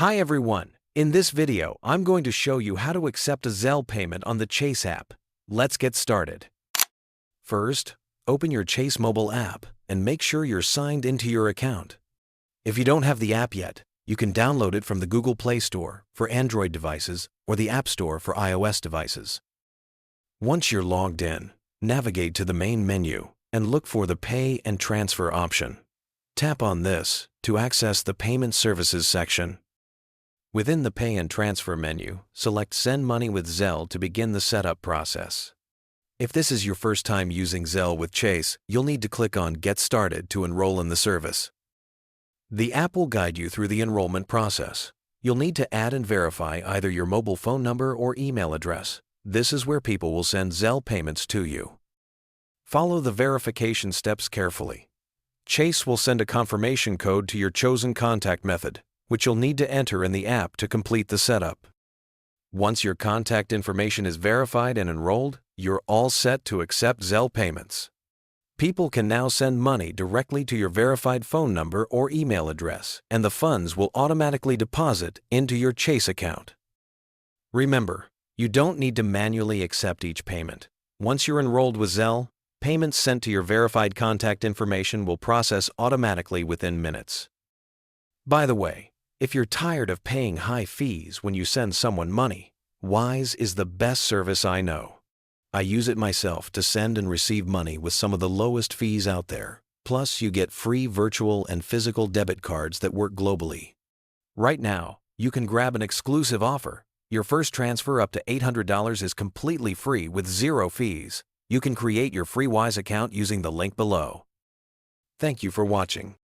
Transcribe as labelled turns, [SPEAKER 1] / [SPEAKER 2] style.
[SPEAKER 1] Hi everyone! In this video, I'm going to show you how to accept a Zelle payment on the Chase app. Let's get started. First, open your Chase mobile app and make sure you're signed into your account. If you don't have the app yet, you can download it from the Google Play Store for Android devices or the App Store for iOS devices. Once you're logged in, navigate to the main menu and look for the Pay and Transfer option. Tap on this to access the Payment Services section. Within the Pay and Transfer menu, select Send Money with Zelle to begin the setup process. If this is your first time using Zelle with Chase, you'll need to click on Get Started to enroll in the service. The app will guide you through the enrollment process. You'll need to add and verify either your mobile phone number or email address. This is where people will send Zelle payments to you. Follow the verification steps carefully. Chase will send a confirmation code to your chosen contact method, which you'll need to enter in the app to complete the setup. Once your contact information is verified and enrolled, you're all set to accept Zelle payments. People can now send money directly to your verified phone number or email address, and the funds will automatically deposit into your Chase account. Remember, you don't need to manually accept each payment. Once you're enrolled with Zelle, payments sent to your verified contact information will process automatically within minutes. By the way, if you're tired of paying high fees when you send someone money, Wise is the best service I know. I use it myself to send and receive money with some of the lowest fees out there. Plus, you get free virtual and physical debit cards that work globally. Right now, you can grab an exclusive offer. Your first transfer up to $800 is completely free with zero fees. You can create your free Wise account using the link below. Thank you for watching.